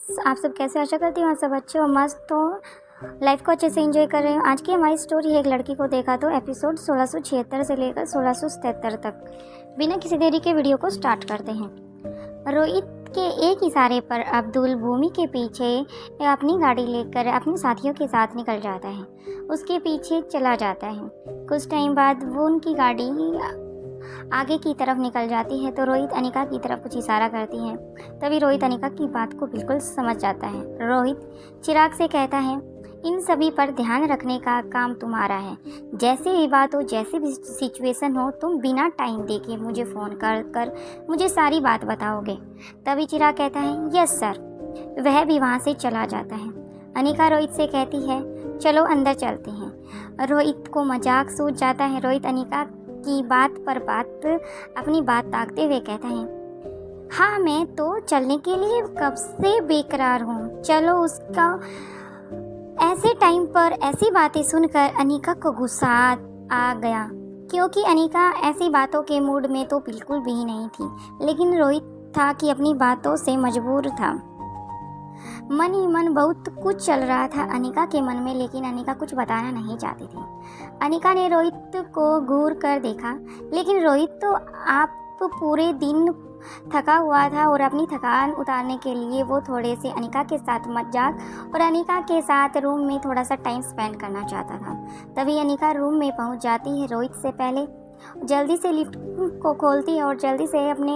Friends, आप सब कैसे? आशा करती हूँ आप सब अच्छे हो, मस्त हो, लाइफ को अच्छे से एंजॉय कर रहे हो। आज की हमारी स्टोरी है एक लड़की को देखा तो एपिसोड 1676 से लेकर 1677 तक। बिना किसी देरी के वीडियो को स्टार्ट करते हैं। रोहित के एक इशारे पर अब्दुल भूमि के पीछे अपनी गाड़ी लेकर अपने साथियों के साथ निकल जाता है। उसके पीछे चला जाता है। कुछ टाइम बाद वो उनकी गाड़ी आगे की तरफ निकल जाती है तो रोहित अनिका की तरफ कुछ इशारा करती है। तभी रोहित अनिका की बात को बिल्कुल समझ जाता है। रोहित चिराग से कहता है, इन सभी पर ध्यान रखने का काम तुम्हारा है। जैसे भी बात हो, जैसे भी सिचुएशन हो, तुम बिना टाइम देके मुझे फ़ोन कर मुझे सारी बात बताओगे। तभी चिराग कहता है, यस सर। वह भी वहाँ से चला जाता है। अनिका रोहित से कहती है, चलो अंदर चलते हैं। रोहित को मजाक सूझ जाता है। रोहित अनिका की बात पर बात अपनी बात ताकते हुए कहता है, हाँ मैं तो चलने के लिए कब से बेकरार हूँ। चलो। उसका ऐसे टाइम पर ऐसी बातें सुनकर अनिका को गुस्सा आ गया, क्योंकि अनिका ऐसी बातों के मूड में तो बिल्कुल भी नहीं थी। लेकिन रोहित था कि अपनी बातों से मजबूर था। मन ही मन बहुत कुछ चल रहा था अनिका के मन में, लेकिन अनिका कुछ बताना नहीं चाहती थी। अनिका ने रोहित को घूर कर देखा, लेकिन रोहित तो आप पूरे दिन थका हुआ था और अपनी थकान उतारने के लिए वो थोड़े से अनिका के साथ मजाक और अनिका के साथ रूम में थोड़ा सा टाइम स्पेंड करना चाहता था। तभी अनिका रूम में पहुंच जाती है। रोहित से पहले जल्दी से लिफ्ट को खोलती है और जल्दी से अपने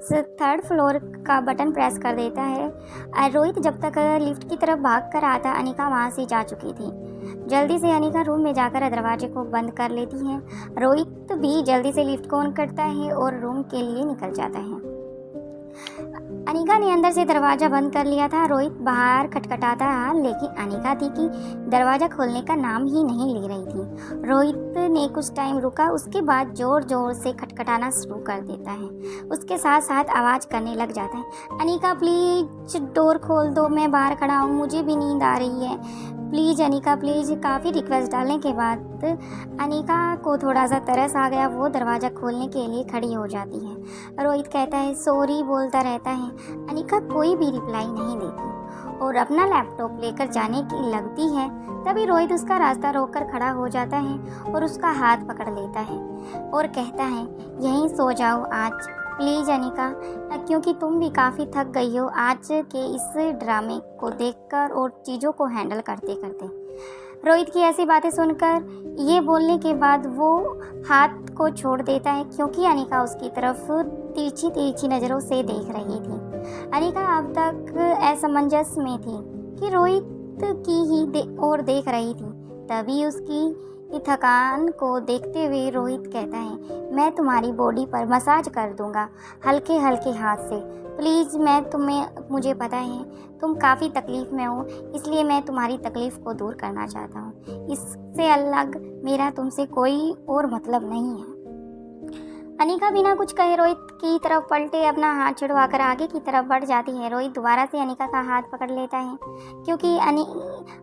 3rd फ्लोर का बटन प्रेस कर देता है। रोहित जब तक लिफ्ट की तरफ भाग कर आता, अनिका वहाँ से जा चुकी थी। जल्दी से अनिका रूम में जाकर दरवाजे को बंद कर लेती है। रोहित भी जल्दी से लिफ्ट को ऑन करता है और रूम के लिए निकल जाता है। अनिका ने अंदर से दरवाज़ा बंद कर लिया था। रोहित बाहर खटखटाता रहा, लेकिन अनिका थी कि दरवाज़ा खोलने का नाम ही नहीं ले रही थी। रोहित ने कुछ टाइम रुका, उसके बाद ज़ोर ज़ोर से खटखटाना शुरू कर देता है। उसके साथ साथ आवाज़ करने लग जाता है, अनिका प्लीज़ डोर खोल दो, मैं बाहर खड़ा हूँ, मुझे भी नींद आ रही है, प्लीज़ अनिका प्लीज़। काफ़ी रिक्वेस्ट डालने के बाद अनिका को थोड़ा सा तरस आ गया। वो दरवाज़ा खोलने के लिए खड़ी हो जाती है। रोहित कहता है, सॉरी बोलता रहता है। अनिका कोई भी रिप्लाई नहीं देती और अपना लैपटॉप लेकर जाने की लगती है। तभी रोहित उसका रास्ता रोककर खड़ा हो जाता है और उसका हाथ पकड़ लेता है और कहता है, यहीं सो जाओ आज प्लीज़ अनिका, क्योंकि तुम भी काफ़ी थक गई हो आज के इस ड्रामे को देखकर और चीज़ों को हैंडल करते करते। रोहित की ऐसी बातें सुनकर ये बोलने के बाद वो हाथ को छोड़ देता है, क्योंकि अनिका उसकी तरफ तिरछी तिरछी नज़रों से देख रही थी। अनिका अब तक असमंजस में थी कि रोहित की ही ओर देख रही थी। तभी उसकी थकान को देखते हुए रोहित कहता है, मैं तुम्हारी बॉडी पर मसाज कर दूंगा हल्के हल्के हाथ से, प्लीज़। मुझे पता है तुम काफ़ी तकलीफ़ में हो, इसलिए मैं तुम्हारी तकलीफ़ को दूर करना चाहता हूँ। इससे अलग मेरा तुमसे कोई और मतलब नहीं है। अनिका बिना कुछ कहे रोहित की तरफ पलटे अपना हाथ छुड़वाकर आगे की तरफ बढ़ जाती है। रोहित दोबारा से अनिका का हाथ पकड़ लेता है, क्योंकि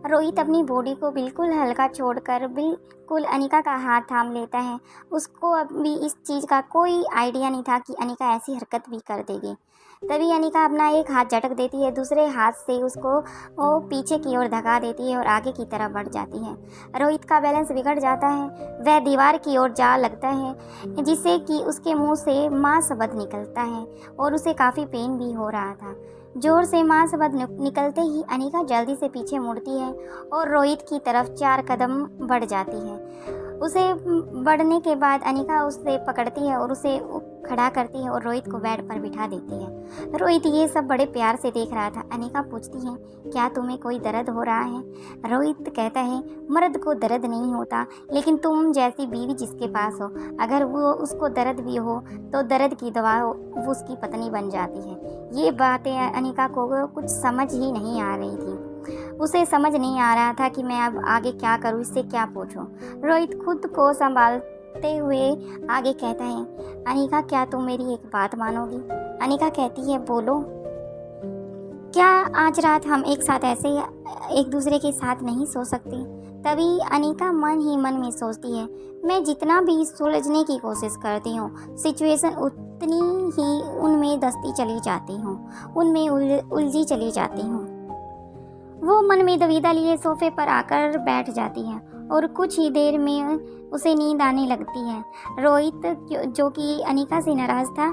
रोहित अपनी बॉडी को बिल्कुल हल्का छोड़कर बिल्कुल अनिका का हाथ थाम लेता है। उसको अभी इस चीज़ का कोई आइडिया नहीं था कि अनिका ऐसी हरकत भी कर देगी। तभी अनिका अपना एक हाथ झटक देती है, दूसरे हाथ से उसको वो पीछे की ओर धका देती है और आगे की तरफ बढ़ जाती है। रोहित का बैलेंस बिगड़ जाता है। वह दीवार की ओर जा लगता है, जिससे कि उसके मुंह से मां शब्द निकलता है और उसे काफ़ी पेन भी हो रहा था। जोर से मां शब्द निकलते ही अनिका जल्दी से पीछे मुड़ती है और रोहित की तरफ 4 कदम बढ़ जाती है। उसे बढ़ने के बाद अनिका उसे पकड़ती है और उसे खड़ा करती है और रोहित को बेड पर बिठा देती है। रोहित ये सब बड़े प्यार से देख रहा था। अनिका पूछती है, क्या तुम्हें कोई दर्द हो रहा है? रोहित कहता है, मर्द को दर्द नहीं होता, लेकिन तुम जैसी बीवी जिसके पास हो, अगर वो उसको दर्द भी हो तो दर्द की दवा वो उसकी पत्नी बन जाती है। ये बातें अनिका को कुछ समझ ही नहीं आ रही थी। उसे समझ नहीं आ रहा था कि मैं अब आगे क्या करूँ, इससे क्या पूछूं। रोहित खुद को संभालते हुए आगे कहता है, अनिका क्या तुम मेरी एक बात मानोगी? अनिका कहती है, बोलो। क्या आज रात हम एक साथ ऐसे एक दूसरे के साथ नहीं सो सकते? तभी अनिका मन ही मन में सोचती है, मैं जितना भी सुलझने की कोशिश करती हूँ, सिचुएशन उतनी ही उनमें दस्ती चली जाती हूँ, उनमें उलझी चली जाती हूँ। वो मन में दुविधा लिए सोफे पर आकर बैठ जाती है और कुछ ही देर में उसे नींद आने लगती है। रोहित जो कि अनिका से नाराज़ था,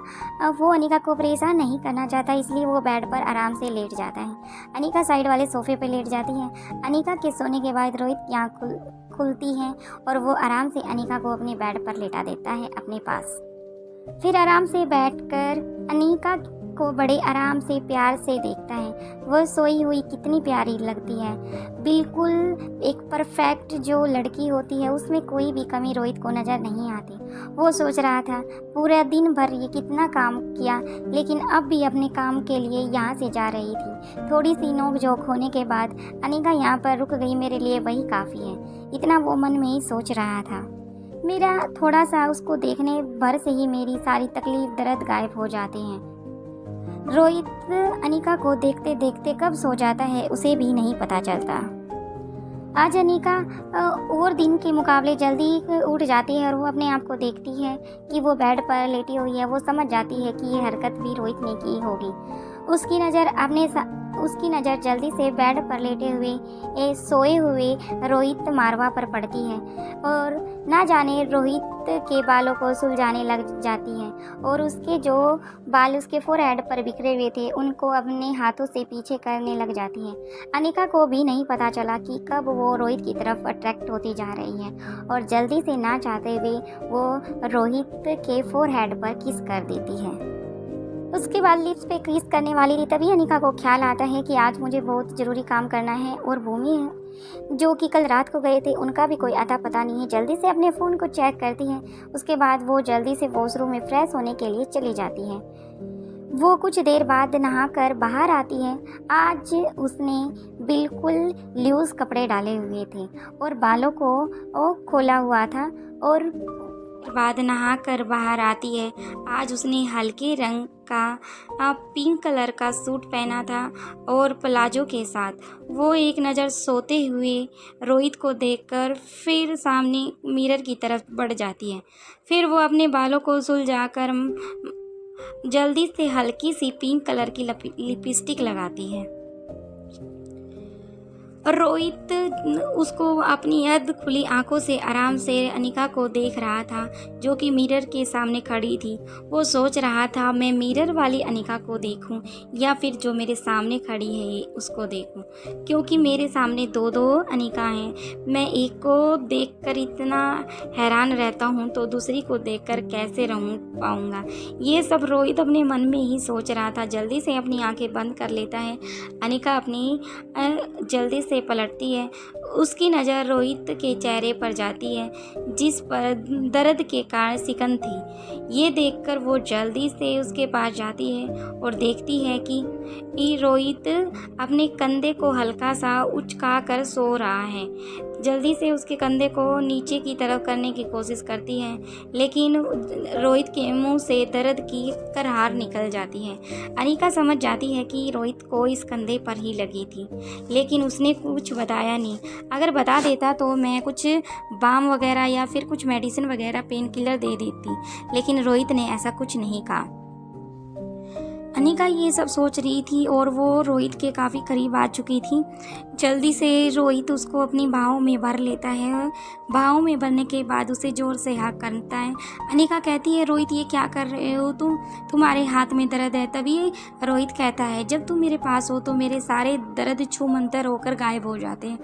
वो अनिका को परेशान नहीं करना चाहता, इसलिए वो बेड पर आराम से लेट जाता है। अनिका साइड वाले सोफे पर लेट जाती है। अनिका के सोने के बाद रोहित की आँख खुलती है और वो आराम से अनिका को अपने बेड पर लेटा देता है अपने पास। फिर आराम से बैठकर अनिका को बड़े आराम से प्यार से देखता है। वह सोई हुई कितनी प्यारी लगती है, बिल्कुल एक परफेक्ट जो लड़की होती है उसमें कोई भी कमी रोहित को नज़र नहीं आती। वो सोच रहा था पूरा दिन भर ये कितना काम किया, लेकिन अब भी अपने काम के लिए यहाँ से जा रही थी। थोड़ी सी नोक-झोंक होने के बाद अनिका यहाँ पर रुक गई, मेरे लिए वही काफ़ी है, इतना वो मन में ही सोच रहा था। मेरा थोड़ा सा उसको देखने भर से ही मेरी सारी तकलीफ दर्द गायब हो जाते हैं। रोहित अनिका को देखते देखते कब सो जाता है उसे भी नहीं पता चलता। आज अनिका और दिन के मुकाबले जल्दी उठ जाती है और वो अपने आप को देखती है कि वो बेड पर लेटी हुई है। वो समझ जाती है कि ये हरकत भी रोहित ने की होगी। उसकी नज़र जल्दी से बेड पर लेटे हुए सोए हुए रोहित मारवा पर पड़ती है और ना जाने रोहित के बालों को सुलझाने लग जाती है और उसके जो बाल उसके फोरहेड पर बिखरे हुए थे उनको अपने हाथों से पीछे करने लग जाती है। अनिका को भी नहीं पता चला कि कब वो रोहित की तरफ अट्रैक्ट होती जा रही है और जल्दी से ना चाहते हुए वो रोहित के फोरहेड पर किस कर देती है। उसके बाद लिप्स पे किस करने वाली थी, तभी अनिका को ख्याल आता है कि आज मुझे बहुत ज़रूरी काम करना है और भूमि जो कि कल रात को गए थे उनका भी कोई अता पता नहीं है। जल्दी से अपने फ़ोन को चेक करती है। उसके बाद वो जल्दी से वॉशरूम में फ्रेश होने के लिए चली जाती है। वो कुछ देर बाद नहाकर बाहर आती है। आज उसने बिल्कुल लूज़ कपड़े डाले हुए थे और बालों को खोला हुआ था और बाद नहाकर बाहर आती है। आज उसने हल्के रंग का पिंक कलर का सूट पहना था और प्लाजो के साथ। वो एक नज़र सोते हुए रोहित को देखकर फिर सामने मिरर की तरफ बढ़ जाती है। फिर वो अपने बालों को सुलझाकर जल्दी से हल्की सी पिंक कलर की लिपस्टिक लगाती है। रोहित उसको अपनी अर्ध खुली आंखों से आराम से अनिका को देख रहा था जो कि मिरर के सामने खड़ी थी। वो सोच रहा था मैं मिरर वाली अनिका को देखूं या फिर जो मेरे सामने खड़ी है उसको देखूं, क्योंकि मेरे सामने दो अनिका हैं। मैं एक को देखकर इतना हैरान रहता हूं तो दूसरी को देखकर कैसे रहूं पाऊंगा। ये सब रोहित अपने मन में ही सोच रहा था। जल्दी से अपनी आंखें बंद कर लेता है। अनिका अपनी जल्दी से पलटती है। उसकी नज़र रोहित के चेहरे पर जाती है जिस पर दर्द के कारण सिकन थी। ये देखकर वो जल्दी से उसके पास जाती है और देखती है कि रोहित अपने कंधे को हल्का सा उचका कर सो रहा है। जल्दी से उसके कंधे को नीचे की तरफ करने की कोशिश करती है, लेकिन रोहित के मुंह से दर्द की करार निकल जाती है। अनिका समझ जाती है कि रोहित को इस कंधे पर ही लगी थी, लेकिन उसने कुछ बताया नहीं। अगर बता देता तो मैं कुछ बाम वगैरह या फिर कुछ मेडिसिन वगैरह पेन किलर दे देती, लेकिन रोहित ने ऐसा कुछ नहीं कहा। अनिका ये सब सोच रही थी और वो रोहित के काफ़ी करीब आ चुकी थी। जल्दी से रोहित उसको अपनी बाहों में भर लेता है। बाहों में भरने के बाद उसे ज़ोर से हक करता है। अनिका कहती है रोहित ये क्या कर रहे हो तुम, तुम्हारे हाथ में दर्द है। तभी रोहित कहता है जब तुम मेरे पास हो तो मेरे सारे दर्द छू मंतर होकर गायब हो जाते हैं।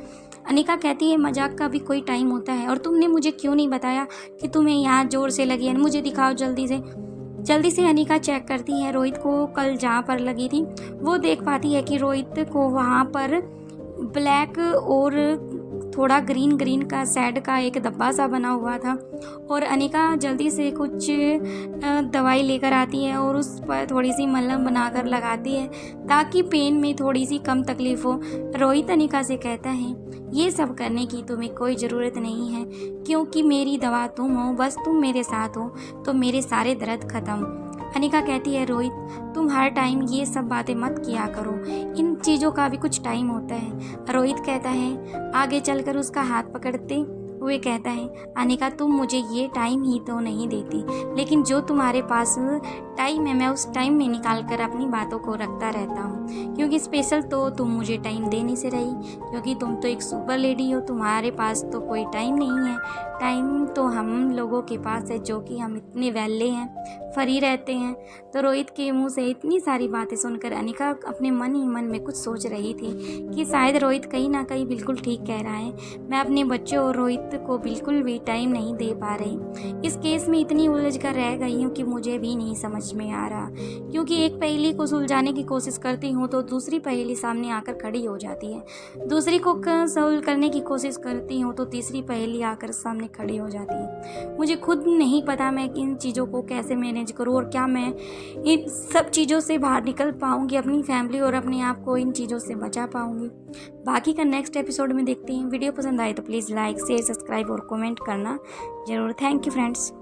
अनिका कहती है मजाक का भी कोई टाइम होता है और तुमने मुझे क्यों नहीं बताया कि तुम्हें यहाँ ज़ोर से लगी है, मुझे दिखाओ जल्दी से अनिका चेक करती है रोहित को कल जहाँ पर लगी थी। वो देख पाती है कि रोहित को वहाँ पर ब्लैक और थोड़ा ग्रीन का सैड का एक डब्बा सा बना हुआ था और अनिका जल्दी से कुछ दवाई लेकर आती है और उस पर थोड़ी सी मलहम बनाकर लगाती है ताकि पेन में थोड़ी सी कम तकलीफ हो। रोहित अनिका से कहता है ये सब करने की तुम्हें कोई ज़रूरत नहीं है, क्योंकि मेरी दवा तुम हो, बस तुम मेरे साथ हो तो मेरे सारे दर्द ख़त्म। अनिका कहती है रोहित तुम हर टाइम ये सब बातें मत किया करो, इन चीज़ों का भी कुछ टाइम होता है। रोहित कहता है आगे चलकर उसका हाथ पकड़ते हुए कहता है अनिका तुम मुझे ये टाइम ही तो नहीं देती, लेकिन जो तुम्हारे पास टाइम है मैं उस टाइम में निकाल कर अपनी बातों को रखता रहता हूँ, क्योंकि स्पेशल तो तुम मुझे टाइम दे नहीं से रही, क्योंकि तुम तो एक सुपर लेडी हो, तुम्हारे पास तो कोई टाइम नहीं है। टाइम तो हम लोगों के पास है, जो कि हम इतने वैले हैं, फ्री रहते हैं। तो रोहित के मुंह से इतनी सारी बातें सुनकर अनिका अपने मन ही मन में कुछ सोच रही थी कि शायद रोहित कहीं ना कहीं बिल्कुल ठीक कह रहा है। मैं अपने बच्चों और रोहित को बिल्कुल भी टाइम नहीं दे पा रही। इस केस में इतनी उलझ कर रह गई हूँ कि मुझे भी नहीं समझ में आ रहा, क्योंकि एक पहेली को सुलझाने की कोशिश करती हूँ तो दूसरी पहेली सामने आकर खड़ी हो जाती है, दूसरी को सॉल्व करने की कोशिश करती हूँ तो तीसरी पहेली आकर सामने खड़ी हो जाती है। मुझे खुद नहीं पता मैं इन चीज़ों को कैसे मैनेज करूँ और क्या मैं इन सब चीज़ों से बाहर निकल पाऊँगी, अपनी फैमिली और अपने आप को इन चीज़ों से बचा पाऊँगी। बाकी का नेक्स्ट एपिसोड में देखते हैं। वीडियो पसंद आए तो प्लीज़ लाइक शेयर सब्सक्राइब और कमेंट करना ज़रूर। Thank you friends.